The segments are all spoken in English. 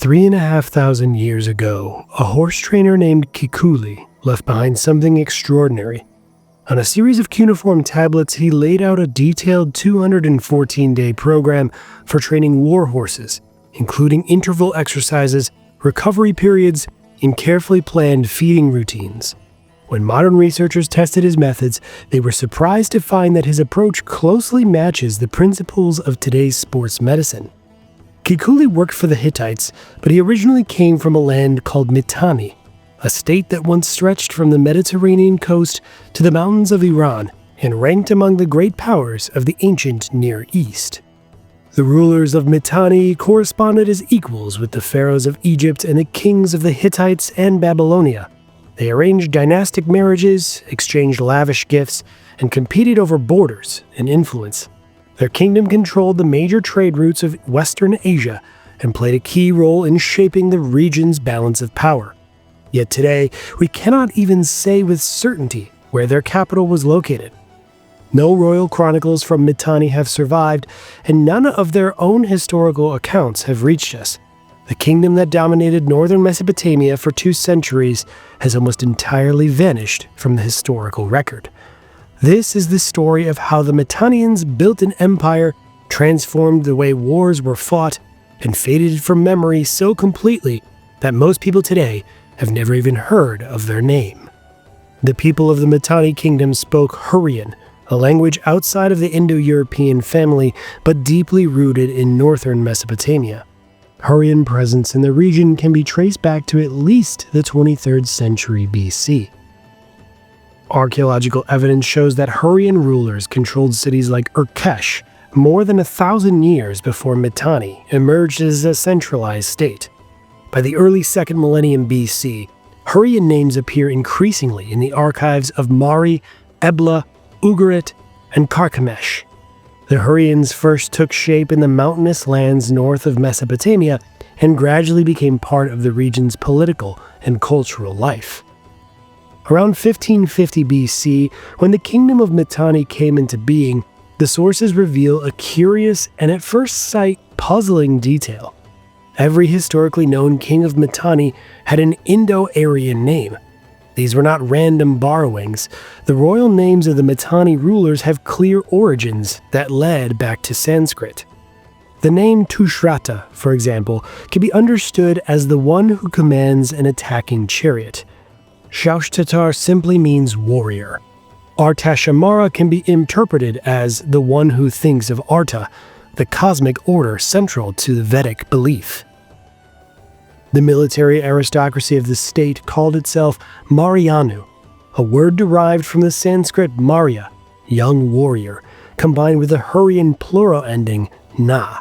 3,500 years ago, a horse trainer named Kikkuli left behind something extraordinary. On a series of cuneiform tablets, he laid out a detailed 214-day program for training war horses, including interval exercises, recovery periods, and carefully planned feeding routines. When modern researchers tested his methods, they were surprised to find that his approach closely matches the principles of today's sports medicine. Kikkuli worked for the Hittites, but he originally came from a land called Mitanni, a state that once stretched from the Mediterranean coast to the mountains of Iran and ranked among the great powers of the ancient Near East. The rulers of Mitanni corresponded as equals with the pharaohs of Egypt and the kings of the Hittites and Babylonia. They arranged dynastic marriages, exchanged lavish gifts, and competed over borders and influence. Their kingdom controlled the major trade routes of Western Asia and played a key role in shaping the region's balance of power. Yet today, we cannot even say with certainty where their capital was located. No royal chronicles from Mitanni have survived, and none of their own historical accounts have reached us. The kingdom that dominated northern Mesopotamia for 2 centuries has almost entirely vanished from the historical record. This is the story of how the Mitannians built an empire, transformed the way wars were fought, and faded from memory so completely that most people today have never even heard of their name. The people of the Mitanni kingdom spoke Hurrian, a language outside of the Indo-European family but deeply rooted in northern Mesopotamia. Hurrian presence in the region can be traced back to at least the 23rd century BC. Archaeological evidence shows that Hurrian rulers controlled cities like Urkesh more than 1,000 years before Mitanni emerged as a centralized state. By the early 2nd millennium BC, Hurrian names appear increasingly in the archives of Mari, Ebla, Ugarit, and Carchemish. The Hurrians first took shape in the mountainous lands north of Mesopotamia and gradually became part of the region's political and cultural life. Around 1550 BC, when the kingdom of Mitanni came into being, the sources reveal a curious and at first sight puzzling detail. Every historically known king of Mitanni had an Indo-Aryan name. These were not random borrowings. The royal names of the Mitanni rulers have clear origins that led back to Sanskrit. The name Tushratta, for example, can be understood as the one who commands an attacking chariot. Shaushtatar simply means warrior. Artashamara can be interpreted as the one who thinks of Arta, the cosmic order central to the Vedic belief. The military aristocracy of the state called itself Marianu, a word derived from the Sanskrit Maria, young warrior, combined with the Hurrian plural ending na.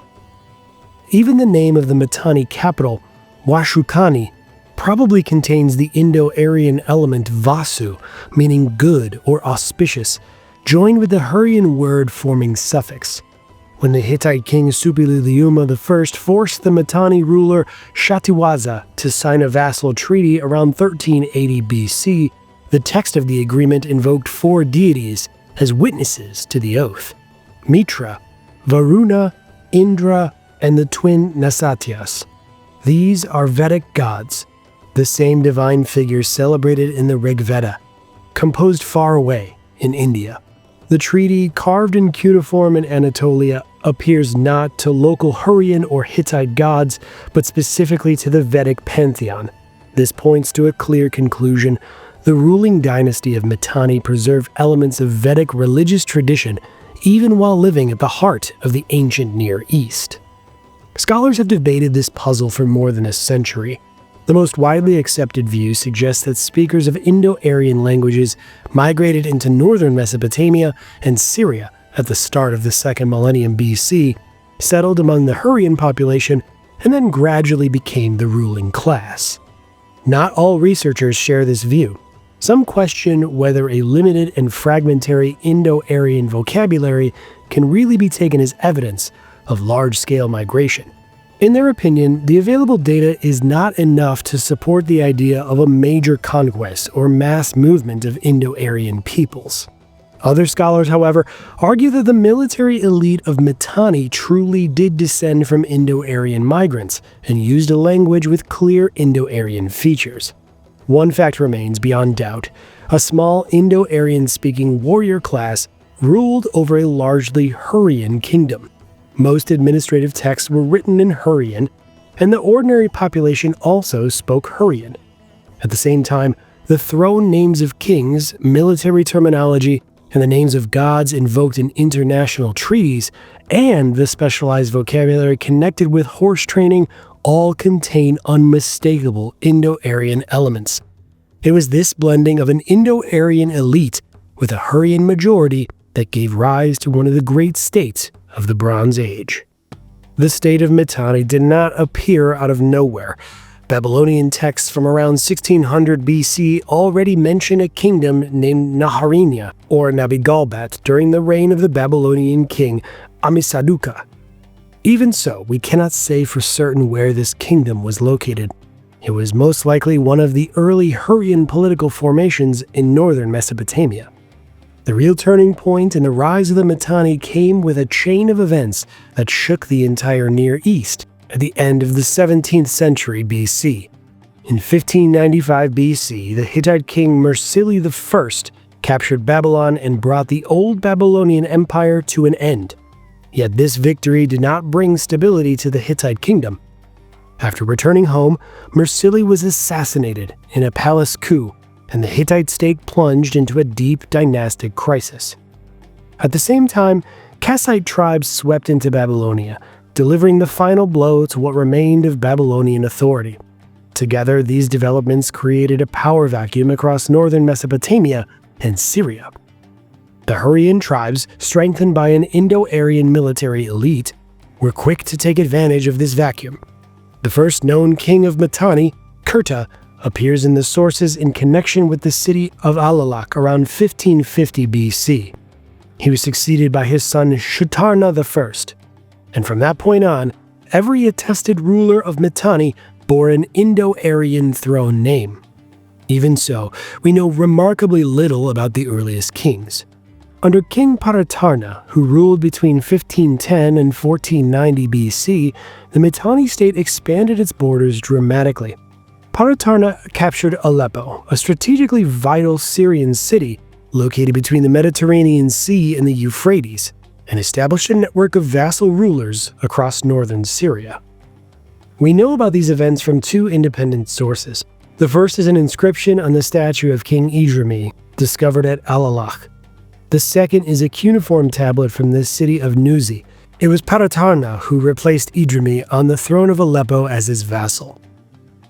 Even the name of the Mitanni capital, Washukani, probably contains the Indo-Aryan element Vasu, meaning good or auspicious, joined with the Hurrian word forming suffix. When the Hittite king Suppiluliuma I forced the Mitanni ruler Shatiwaza to sign a vassal treaty around 1380 BC, the text of the agreement invoked 4 deities as witnesses to the oath: Mitra, Varuna, Indra, and the twin Nasatyas. These are Vedic gods, the same divine figures celebrated in the Rig Veda, composed far away in India. The treaty, carved in cuneiform in Anatolia, appears not to local Hurrian or Hittite gods, but specifically to the Vedic pantheon. This points to a clear conclusion. The ruling dynasty of Mitanni preserved elements of Vedic religious tradition even while living at the heart of the ancient Near East. Scholars have debated this puzzle for more than a century. The most widely accepted view suggests that speakers of Indo-Aryan languages migrated into northern Mesopotamia and Syria at the start of the 2nd millennium BC, settled among the Hurrian population, and then gradually became the ruling class. Not all researchers share this view. Some question whether a limited and fragmentary Indo-Aryan vocabulary can really be taken as evidence of large-scale migration. In their opinion, the available data is not enough to support the idea of a major conquest or mass movement of Indo-Aryan peoples. Other scholars, however, argue that the military elite of Mitanni truly did descend from Indo-Aryan migrants and used a language with clear Indo-Aryan features. One fact remains beyond doubt: a small Indo-Aryan-speaking warrior class ruled over a largely Hurrian kingdom. Most administrative texts were written in Hurrian, and the ordinary population also spoke Hurrian. At the same time, the throne names of kings, military terminology, and the names of gods invoked in international treaties, and the specialized vocabulary connected with horse training all contain unmistakable Indo-Aryan elements. It was this blending of an Indo-Aryan elite with a Hurrian majority that gave rise to one of the great states of the Bronze Age. The state of Mitanni did not appear out of nowhere. Babylonian texts from around 1600 BC already mention a kingdom named Naharinya, or Nabi-Galbat, during the reign of the Babylonian king Amisaduqa. Even so, we cannot say for certain where this kingdom was located. It was most likely one of the early Hurrian political formations in northern Mesopotamia. The real turning point in the rise of the Mitanni came with a chain of events that shook the entire Near East at the end of the 17th century BC. In 1595 BC, the Hittite king Mursili I captured Babylon and brought the old Babylonian Empire to an end. Yet this victory did not bring stability to the Hittite kingdom. After returning home, Mursili was assassinated in a palace coup, and the Hittite state plunged into a deep dynastic crisis. At the same time, Kassite tribes swept into Babylonia, delivering the final blow to what remained of Babylonian authority. Together, these developments created a power vacuum across northern Mesopotamia and Syria. The Hurrian tribes, strengthened by an Indo-Aryan military elite, were quick to take advantage of this vacuum. The first known king of Mitanni, Kurta, appears in the sources in connection with the city of Alalak around 1550 BC. He was succeeded by his son Shaushtatar I, and from that point on, every attested ruler of Mitanni bore an Indo-Aryan throne name. Even so, we know remarkably little about the earliest kings. Under King Paratarna, who ruled between 1510 and 1490 BC, the Mitanni state expanded its borders dramatically. Paratarna captured Aleppo, a strategically vital Syrian city located between the Mediterranean Sea and the Euphrates, and established a network of vassal rulers across northern Syria. We know about these events from two independent sources. The first is an inscription on the statue of King Idrimi, discovered at Alalak. The second is a cuneiform tablet from the city of Nuzi. It was Paratarna who replaced Idrimi on the throne of Aleppo as his vassal.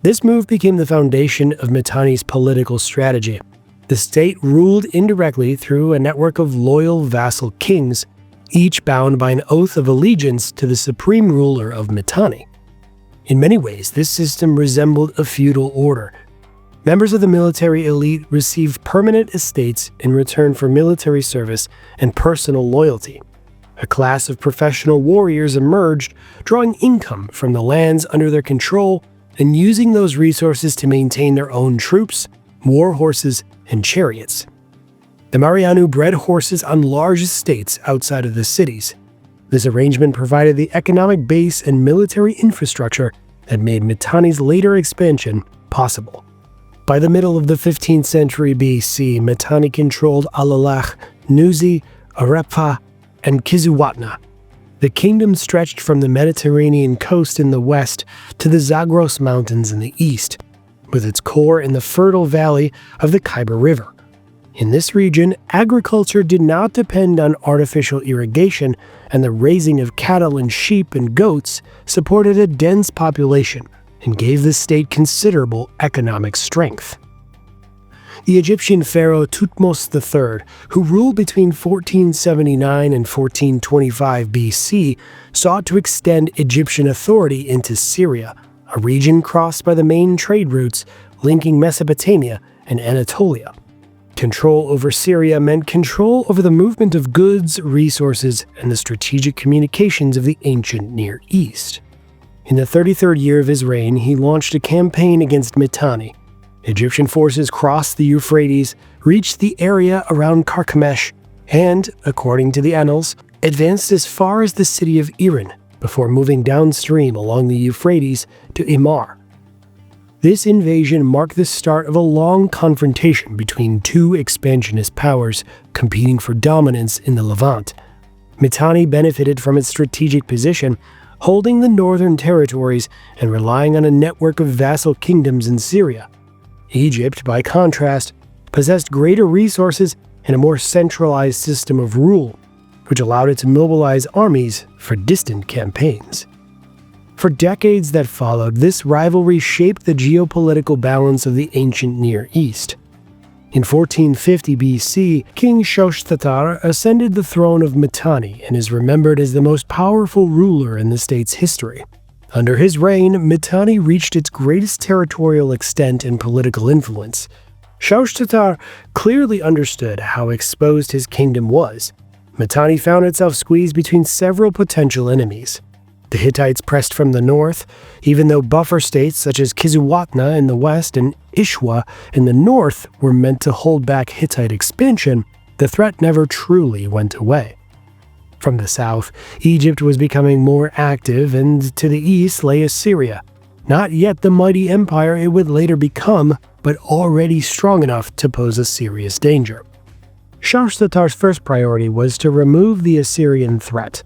This move became the foundation of Mitanni's political strategy. The state ruled indirectly through a network of loyal vassal kings, each bound by an oath of allegiance to the supreme ruler of Mitanni. In many ways, this system resembled a feudal order. Members of the military elite received permanent estates in return for military service and personal loyalty. A class of professional warriors emerged, drawing income from the lands under their control and using those resources to maintain their own troops, war horses, and chariots. The Marianu bred horses on large estates outside of the cities. This arrangement provided the economic base and military infrastructure that made Mitanni's later expansion possible. By the middle of the 15th century BC, Mitanni controlled Alalak, Nuzi, Arepha, and Kizuwatna. The kingdom stretched from the Mediterranean coast in the west to the Zagros Mountains in the east, with its core in the fertile valley of the Khyber River. In this region, agriculture did not depend on artificial irrigation, and the raising of cattle and sheep and goats supported a dense population and gave the state considerable economic strength. The Egyptian pharaoh Thutmose III, who ruled between 1479 and 1425 BC, sought to extend Egyptian authority into Syria, a region crossed by the main trade routes linking Mesopotamia and Anatolia. Control over Syria meant control over the movement of goods, resources, and the strategic communications of the ancient Near East. In the 33rd year of his reign, he launched a campaign against Mitanni. Egyptian forces crossed the Euphrates, reached the area around Carchemish, and, according to the annals, advanced as far as the city of Iran before moving downstream along the Euphrates to Imar. This invasion marked the start of a long confrontation between two expansionist powers competing for dominance in the Levant. Mitanni benefited from its strategic position, holding the northern territories and relying on a network of vassal kingdoms in Syria. Egypt, by contrast, possessed greater resources and a more centralized system of rule, which allowed it to mobilize armies for distant campaigns. For decades that followed, this rivalry shaped the geopolitical balance of the ancient Near East. In 1450 BC, King Shaushtatar ascended the throne of Mitanni and is remembered as the most powerful ruler in the state's history. Under his reign, Mitanni reached its greatest territorial extent and political influence. Shaushtatar clearly understood how exposed his kingdom was. Mitanni found itself squeezed between several potential enemies. The Hittites pressed from the north, even though buffer states such as Kizzuwatna in the west and Ishwa in the north were meant to hold back Hittite expansion. The threat never truly went away. From the south, Egypt was becoming more active, and to the east lay Assyria, not yet the mighty empire it would later become, but already strong enough to pose a serious danger. Shaushtatar's first priority was to remove the Assyrian threat.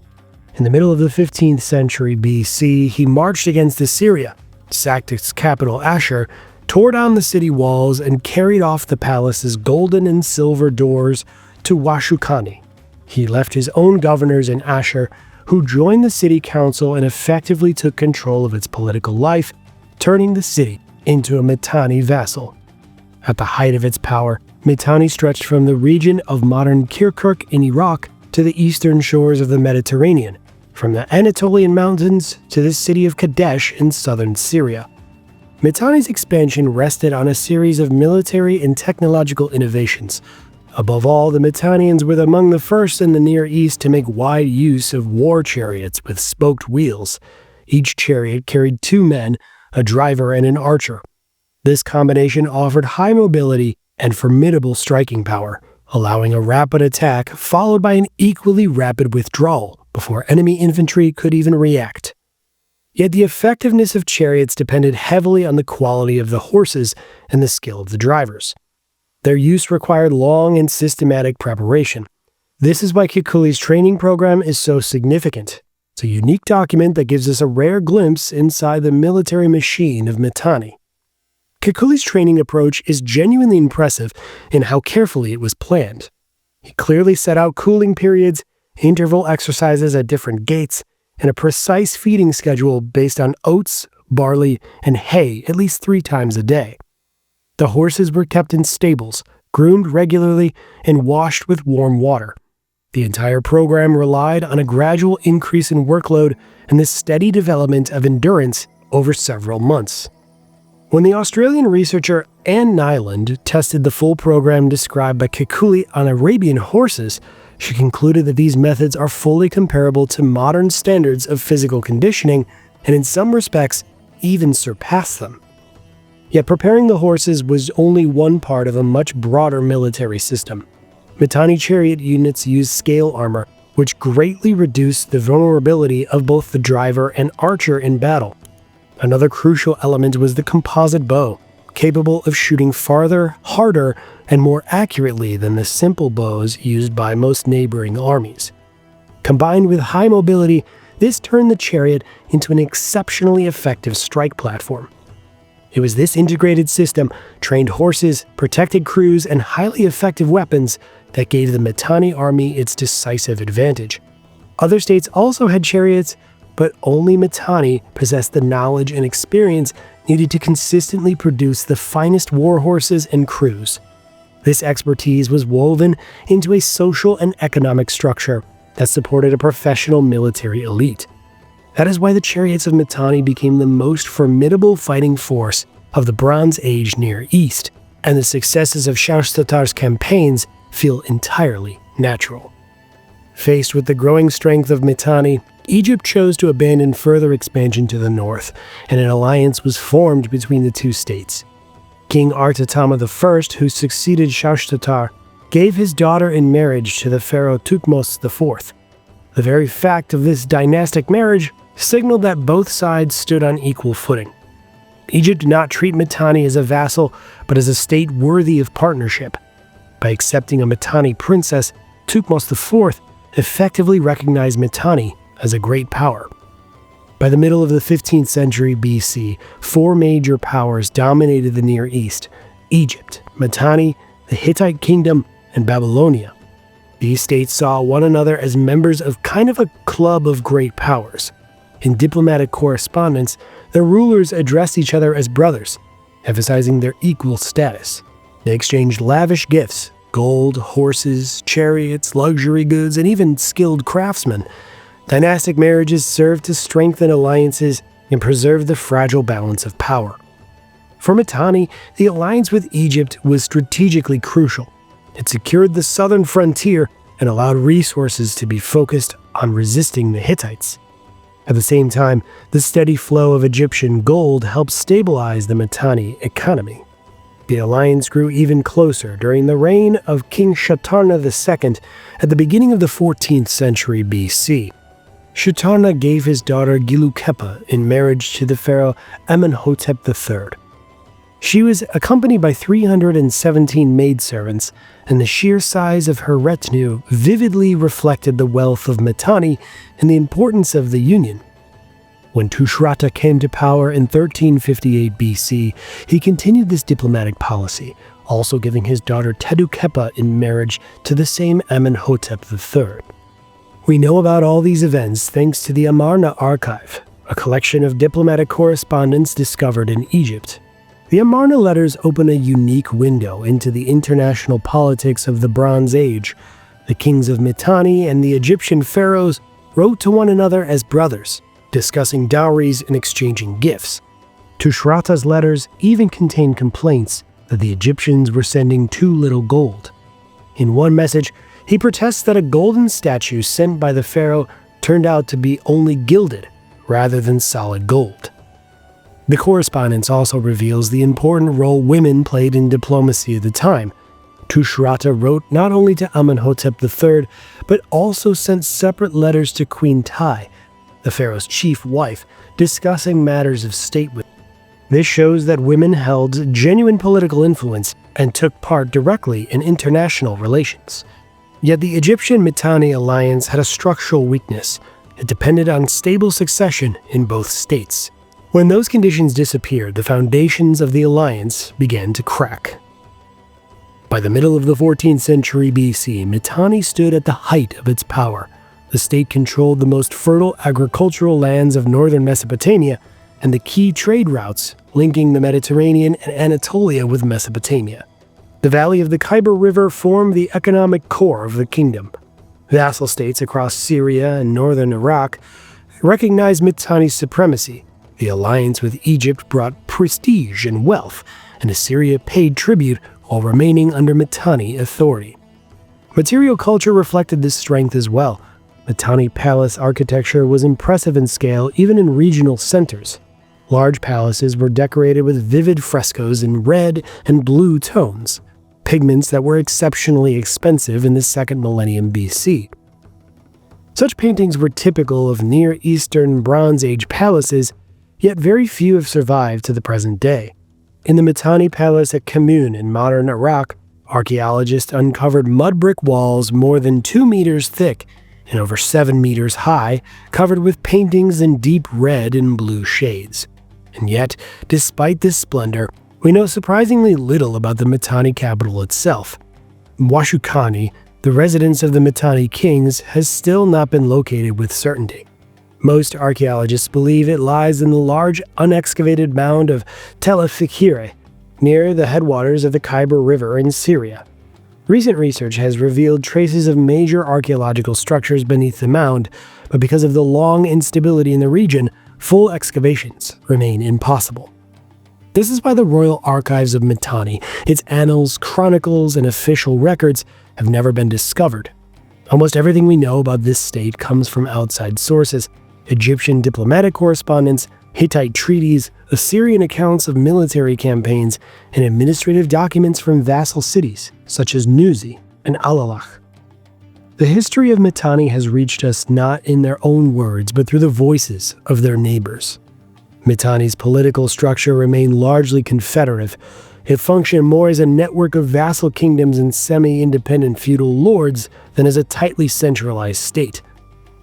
In the middle of the 15th century BC, he marched against Assyria, sacked its capital Ashur, tore down the city walls, and carried off the palace's golden and silver doors to Washukani. He left his own governors in Ashur, who joined the city council and effectively took control of its political life, turning the city into a Mitanni vassal. At the height of its power, Mitanni stretched from the region of modern Kirkuk in Iraq to the eastern shores of the Mediterranean, from the Anatolian mountains to the city of Kadesh in southern Syria. Mitanni's expansion rested on a series of military and technological innovations. Above all, the Mitannians were among the first in the Near East to make wide use of war chariots with spoked wheels. Each chariot carried 2 men, a driver and an archer. This combination offered high mobility and formidable striking power, allowing a rapid attack followed by an equally rapid withdrawal before enemy infantry could even react. Yet the effectiveness of chariots depended heavily on the quality of the horses and the skill of the drivers. Their use required long and systematic preparation. This is why Kikkuli's training program is so significant. It's a unique document that gives us a rare glimpse inside the military machine of Mitanni. Kikkuli's training approach is genuinely impressive in how carefully it was planned. He clearly set out cooling periods, interval exercises at different gates, and a precise feeding schedule based on oats, barley, and hay at least 3 times a day. The horses were kept in stables, groomed regularly, and washed with warm water. The entire program relied on a gradual increase in workload and the steady development of endurance over several months. When the Australian researcher Anne Nyland tested the full program described by Kikkuli on Arabian horses, she concluded that these methods are fully comparable to modern standards of physical conditioning and in some respects even surpass them. Yet preparing the horses was only one part of a much broader military system. Mitanni chariot units used scale armor, which greatly reduced the vulnerability of both the driver and archer in battle. Another crucial element was the composite bow, capable of shooting farther, harder, and more accurately than the simple bows used by most neighboring armies. Combined with high mobility, this turned the chariot into an exceptionally effective strike platform. It was this integrated system, trained horses, protected crews, and highly effective weapons that gave the Mitanni army its decisive advantage. Other states also had chariots, but only Mitanni possessed the knowledge and experience needed to consistently produce the finest war horses and crews. This expertise was woven into a social and economic structure that supported a professional military elite. That is why the chariots of Mitanni became the most formidable fighting force of the Bronze Age Near East, and the successes of Shaushtatar's campaigns feel entirely natural. Faced with the growing strength of Mitanni, Egypt chose to abandon further expansion to the north, and an alliance was formed between the two states. King Artatama I, who succeeded Shaushtatar, gave his daughter in marriage to the pharaoh Thutmose IV. The very fact of this dynastic marriage signaled that both sides stood on equal footing. Egypt did not treat Mitanni as a vassal, but as a state worthy of partnership. By accepting a Mitanni princess, Thutmose IV effectively recognized Mitanni as a great power. By the middle of the 15th century BC, four major powers dominated the Near East: Egypt, Mitanni, the Hittite kingdom, and Babylonia. These states saw one another as members of kind of a club of great powers. In diplomatic correspondence, their rulers addressed each other as brothers, emphasizing their equal status. They exchanged lavish gifts: gold, horses, chariots, luxury goods, and even skilled craftsmen. Dynastic marriages served to strengthen alliances and preserve the fragile balance of power. For Mitanni, the alliance with Egypt was strategically crucial. It secured the southern frontier and allowed resources to be focused on resisting the Hittites. At the same time, the steady flow of Egyptian gold helped stabilize the Mitanni economy. The alliance grew even closer during the reign of King Shaushtatar II at the beginning of the 14th century BC. Shaushtatar gave his daughter Gilukhepa in marriage to the pharaoh Amenhotep III. She was accompanied by 317 maidservants, and the sheer size of her retinue vividly reflected the wealth of Mitanni and the importance of the union. When Tushratta came to power in 1358 BC, he continued this diplomatic policy, also giving his daughter Tedukhepa in marriage to the same Amenhotep III. We know about all these events thanks to the Amarna archive, a collection of diplomatic correspondence discovered in Egypt. The Amarna letters open a unique window into the international politics of the Bronze Age. The kings of Mitanni and the Egyptian pharaohs wrote to one another as brothers, discussing dowries and exchanging gifts. Tushratta's letters even contain complaints that the Egyptians were sending too little gold. In one message, he protests that a golden statue sent by the pharaoh turned out to be only gilded rather than solid gold. The correspondence also reveals the important role women played in diplomacy at the time. Tushratta wrote not only to Amenhotep III, but also sent separate letters to Queen Tai, the pharaoh's chief wife, discussing matters of state with him. This shows that women held genuine political influence and took part directly in international relations. Yet the Egyptian-Mitanni alliance had a structural weakness. It depended on stable succession in both states. When those conditions disappeared, the foundations of the alliance began to crack. By the middle of the 14th century BC, Mitanni stood at the height of its power. The state controlled the most fertile agricultural lands of northern Mesopotamia and the key trade routes linking the Mediterranean and Anatolia with Mesopotamia. The valley of the Khyber River formed the economic core of the kingdom. Vassal states across Syria and northern Iraq recognized Mitanni's supremacy. The alliance with Egypt brought prestige and wealth, and Assyria paid tribute while remaining under Mitanni authority. Material culture reflected this strength as well. Mitanni palace architecture was impressive in scale even in regional centers. Large palaces were decorated with vivid frescoes in red and blue tones, pigments that were exceptionally expensive in the 2nd millennium BC. Such paintings were typical of Near Eastern Bronze Age palaces, yet very few have survived to the present day. In the Mitanni Palace at Kamun in modern Iraq, archaeologists uncovered mud brick walls more than 2 meters thick and over 7 meters high, covered with paintings in deep red and blue shades. And yet, despite this splendor, we know surprisingly little about the Mitanni capital itself. Washukani, the residence of the Mitanni kings, has still not been located with certainty. Most archaeologists believe it lies in the large unexcavated mound of Tel Fikire, near the headwaters of the Khyber River in Syria. Recent research has revealed traces of major archaeological structures beneath the mound, but because of the long instability in the region, full excavations remain impossible. This is why the Royal Archives of Mitanni, its annals, chronicles, and official records have never been discovered. Almost everything we know about this state comes from outside sources: Egyptian diplomatic correspondence, Hittite treaties, Assyrian accounts of military campaigns, and administrative documents from vassal cities, such as Nuzi. and Alalakh. The history of Mitanni has reached us not in their own words, but through the voices of their neighbors. Mitanni's political structure remained largely confederative. It functioned more as a network of vassal kingdoms and semi-independent feudal lords than as a tightly centralized state.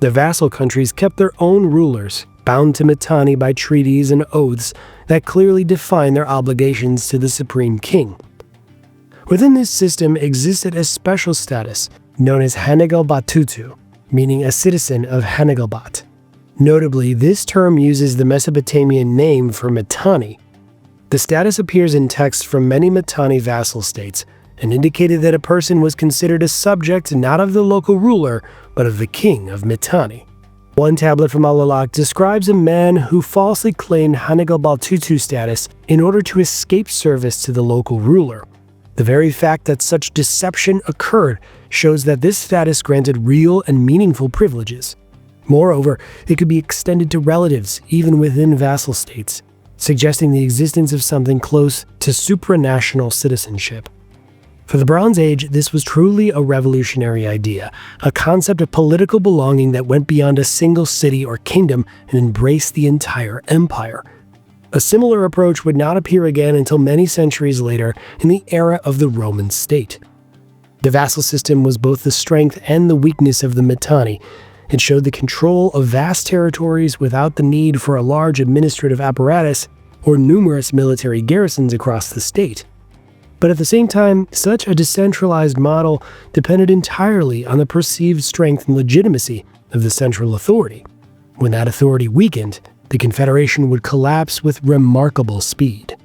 The vassal countries kept their own rulers, bound to Mitanni by treaties and oaths that clearly define their obligations to the supreme king. Within this system existed a special status known as Hanegal Batutu, meaning a citizen of Hanegalbat. Notably, this term uses the Mesopotamian name for Mitanni. The status appears in texts from many Mitanni vassal states and indicated that a person was considered a subject not of the local ruler, but of the king of Mitanni. One tablet from Alalakh describes a man who falsely claimed Hanegal Batutu status in order to escape service to the local ruler. The very fact that such deception occurred shows that this status granted real and meaningful privileges. Moreover, it could be extended to relatives, even within vassal states, suggesting the existence of something close to supranational citizenship. For the Bronze Age, this was truly a revolutionary idea, a concept of political belonging that went beyond a single city or kingdom and embraced the entire empire. A similar approach would not appear again until many centuries later in the era of the Roman state. The vassal system was both the strength and the weakness of the Mitanni. It showed the control of vast territories without the need for a large administrative apparatus or numerous military garrisons across the state. But at the same time, such a decentralized model depended entirely on the perceived strength and legitimacy of the central authority. When that authority weakened, the Confederation would collapse with remarkable speed.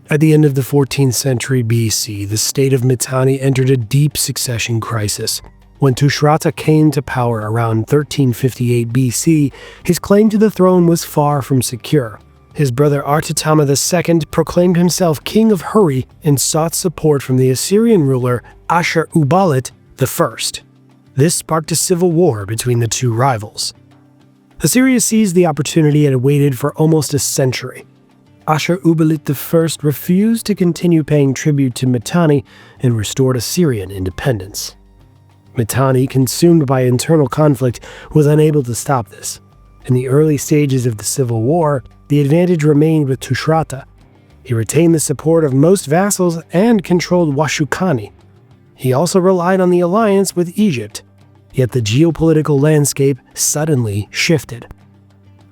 At the end of the 14th century BC, the state of Mitanni entered a deep succession crisis. When Tushratta came to power around 1358 BC, his claim to the throne was far from secure. His brother Artatama II proclaimed himself king of Hurri and sought support from the Assyrian ruler Ashur-uballit I. This sparked a civil war between the two rivals. Assyria seized the opportunity and waited for almost a century. Ashur-uballit I refused to continue paying tribute to Mitanni and restored Assyrian independence. Mitanni, consumed by internal conflict, was unable to stop this. In the early stages of the civil war, the advantage remained with Tushratta. He retained the support of most vassals and controlled Washukani. He also relied on the alliance with Egypt. Yet the geopolitical landscape suddenly shifted.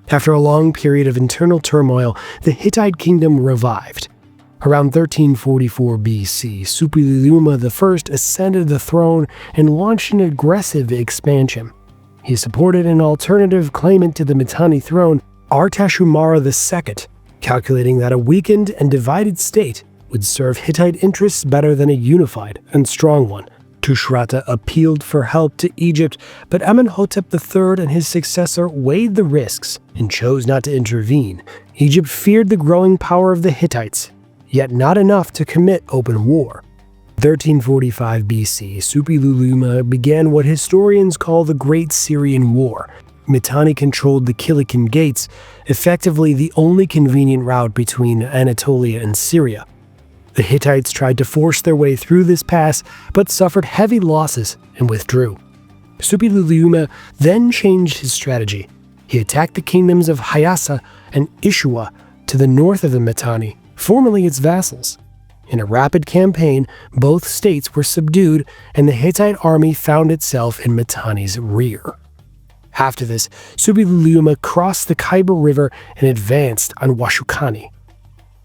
After a long period of internal turmoil, the Hittite kingdom revived. Around 1344 BC, Suppiluliuma I ascended the throne and launched an aggressive expansion. He supported an alternative claimant to the Mitanni throne, Artashumara II, calculating that a weakened and divided state would serve Hittite interests better than a unified and strong one. Tushratta appealed for help to Egypt, but Amenhotep III and his successor weighed the risks and chose not to intervene. Egypt feared the growing power of the Hittites, yet not enough to commit open war. 1345 BC, Suppiluliuma began what historians call the Great Syrian War. Mitanni controlled the Kilikien Gates, effectively the only convenient route between Anatolia and Syria. The Hittites tried to force their way through this pass, but suffered heavy losses and withdrew. Suppiluliuma then changed his strategy. He attacked the kingdoms of Hyassa and Ishua to the north of the Mitanni, formerly its vassals. In a rapid campaign, both states were subdued, and the Hittite army found itself in Mitanni's rear. After this, Suppiluliuma crossed the Khyber River and advanced on Washukani.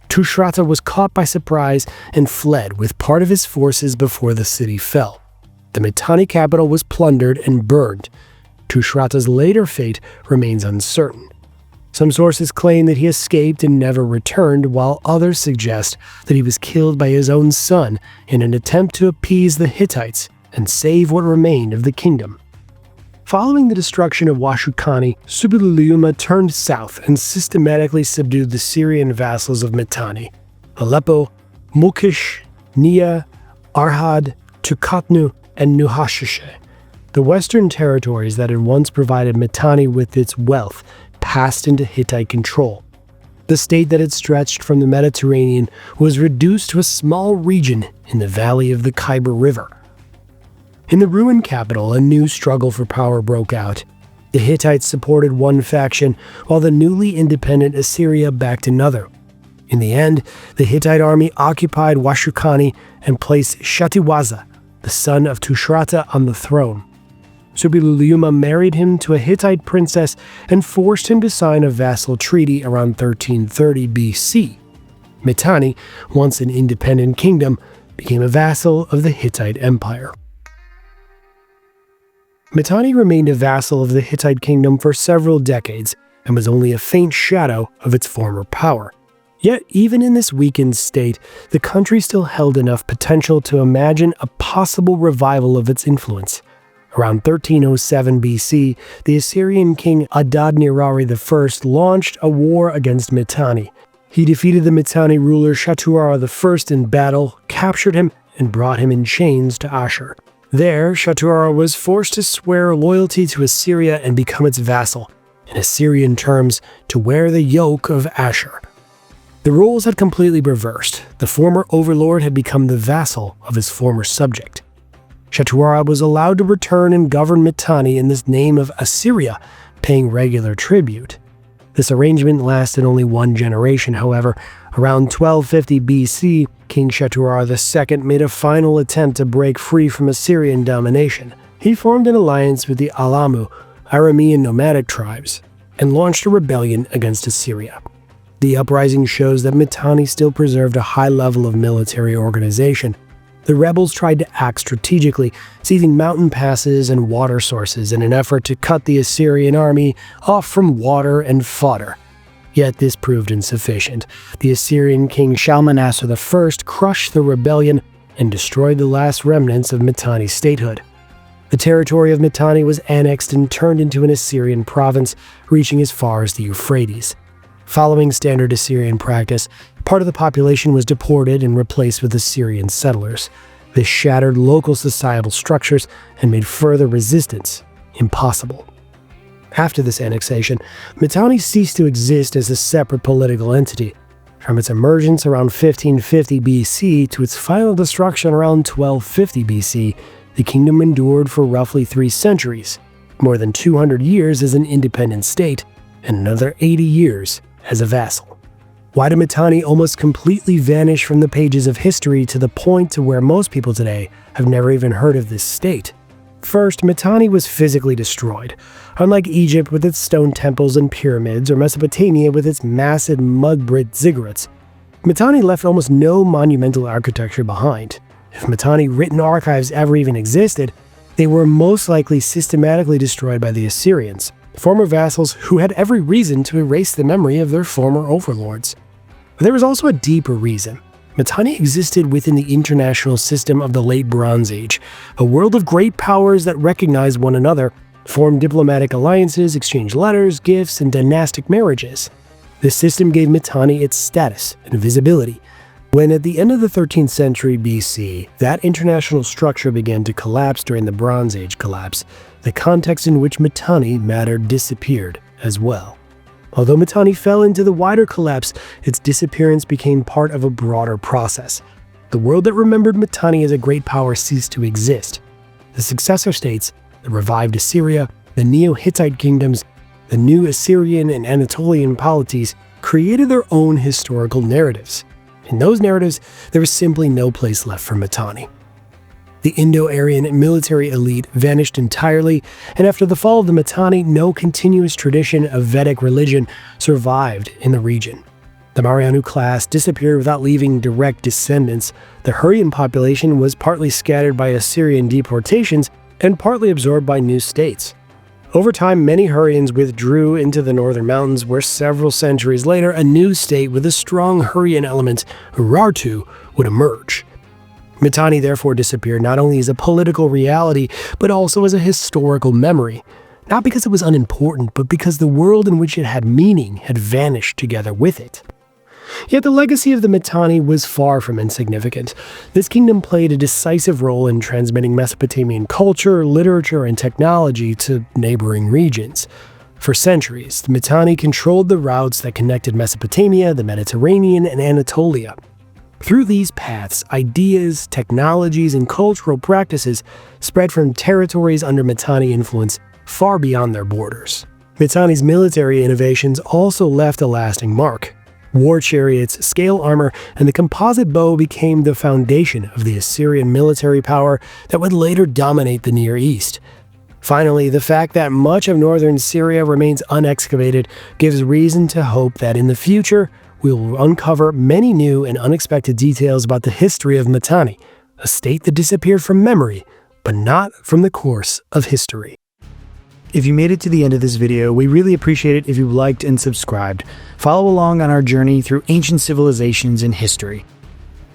Tushratta was caught by surprise and fled with part of his forces before the city fell. The Mitanni capital was plundered and burned. Tushratta's later fate remains uncertain. Some sources claim that he escaped and never returned, while others suggest that he was killed by his own son in an attempt to appease the Hittites and save what remained of the kingdom. Following the destruction of Washukani, Suppiluliuma turned south and systematically subdued the Syrian vassals of Mitanni: Aleppo, Mukish, Nia, Arhad, Tukatnu, and Nuhashashe. The western territories that had once provided Mitanni with its wealth passed into Hittite control. The state that had stretched from the Mediterranean was reduced to a small region in the valley of the Khyber River. In the ruined capital, a new struggle for power broke out. The Hittites supported one faction, while the newly independent Assyria backed another. In the end, the Hittite army occupied Washukani and placed Shatiwaza, the son of Tushratta, on the throne. Subbiluliuma married him to a Hittite princess and forced him to sign a vassal treaty around 1330 BC. Mitanni, once an independent kingdom, became a vassal of the Hittite Empire. Mitanni remained a vassal of the Hittite kingdom for several decades and was only a faint shadow of its former power. Yet, even in this weakened state, the country still held enough potential to imagine a possible revival of its influence. Around 1307 BC, the Assyrian king Adad-nirari I launched a war against Mitanni. He defeated the Mitanni ruler Shaushtatar I in battle, captured him, and brought him in chains to Ashur. There, Shaushtatar was forced to swear loyalty to Assyria and become its vassal, in Assyrian terms, to wear the yoke of Ashur. The roles had completely reversed. The former overlord had become the vassal of his former subject. Shaushtatar was allowed to return and govern Mitanni in the name of Assyria, paying regular tribute. This arrangement lasted only one generation, however. Around 1250 BC, King Shaushtatar II made a final attempt to break free from Assyrian domination. He formed an alliance with the Alamu, Aramean nomadic tribes, and launched a rebellion against Assyria. The uprising shows that Mitanni still preserved a high level of military organization. The rebels tried to act strategically, seizing mountain passes and water sources in an effort to cut the Assyrian army off from water and fodder. Yet this proved insufficient. The Assyrian king Shalmaneser I crushed the rebellion and destroyed the last remnants of Mitanni's statehood. The territory of Mitanni was annexed and turned into an Assyrian province, reaching as far as the Euphrates. Following standard Assyrian practice, part of the population was deported and replaced with Assyrian settlers. This shattered local societal structures and made further resistance impossible. After this annexation, Mitanni ceased to exist as a separate political entity. From its emergence around 1550 BC to its final destruction around 1250 BC, the kingdom endured for roughly 3 centuries, more than 200 years as an independent state, and another 80 years as a vassal. Why did Mitanni almost completely vanish from the pages of history to the point to where most people today have never even heard of this state? First, Mitanni was physically destroyed. Unlike Egypt with its stone temples and pyramids, or Mesopotamia with its massive mud-brick ziggurats, Mitanni left almost no monumental architecture behind. If Mitanni written archives ever even existed, they were most likely systematically destroyed by the Assyrians, former vassals who had every reason to erase the memory of their former overlords. But there was also a deeper reason. Mitanni existed within the international system of the Late Bronze Age, a world of great powers that recognized one another, formed diplomatic alliances, exchanged letters, gifts, and dynastic marriages. This system gave Mitanni its status and visibility. When at the end of the 13th century BC, that international structure began to collapse during the Bronze Age collapse, the context in which Mitanni mattered disappeared as well. Although Mitanni fell into the wider collapse, its disappearance became part of a broader process. The world that remembered Mitanni as a great power ceased to exist. The successor states, the revived Assyria, the Neo-Hittite kingdoms, the new Assyrian and Anatolian polities, created their own historical narratives. In those narratives, there was simply no place left for Mitanni. The Indo-Aryan military elite vanished entirely, and after the fall of the Mitanni, no continuous tradition of Vedic religion survived in the region. The Marianu class disappeared without leaving direct descendants. The Hurrian population was partly scattered by Assyrian deportations and partly absorbed by new states. Over time, many Hurrians withdrew into the northern mountains, where several centuries later, a new state with a strong Hurrian element, Urartu, would emerge. Mitanni therefore disappeared not only as a political reality, but also as a historical memory. Not because it was unimportant, but because the world in which it had meaning had vanished together with it. Yet the legacy of the Mitanni was far from insignificant. This kingdom played a decisive role in transmitting Mesopotamian culture, literature, and technology to neighboring regions. For centuries, the Mitanni controlled the routes that connected Mesopotamia, the Mediterranean, and Anatolia. Through these paths, ideas, technologies, and cultural practices spread from territories under Mitanni influence far beyond their borders. Mitanni's military innovations also left a lasting mark. War chariots, scale armor, and the composite bow became the foundation of the Assyrian military power that would later dominate the Near East. Finally, the fact that much of northern Syria remains unexcavated gives reason to hope that in the future, we will uncover many new and unexpected details about the history of Mitanni, a state that disappeared from memory, but not from the course of history. If you made it to the end of this video, we really appreciate it if you liked and subscribed. Follow along on our journey through ancient civilizations and history.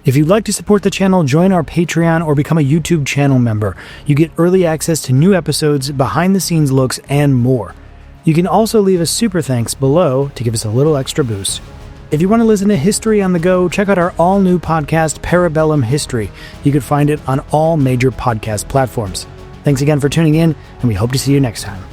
If you'd like to support the channel, join our Patreon or become a YouTube channel member. You get early access to new episodes, behind-the-scenes looks, and more. You can also leave a super thanks below to give us a little extra boost. If you want to listen to history on the go, check out our all-new podcast, Parabellum History. You can find it on all major podcast platforms. Thanks again for tuning in, and we hope to see you next time.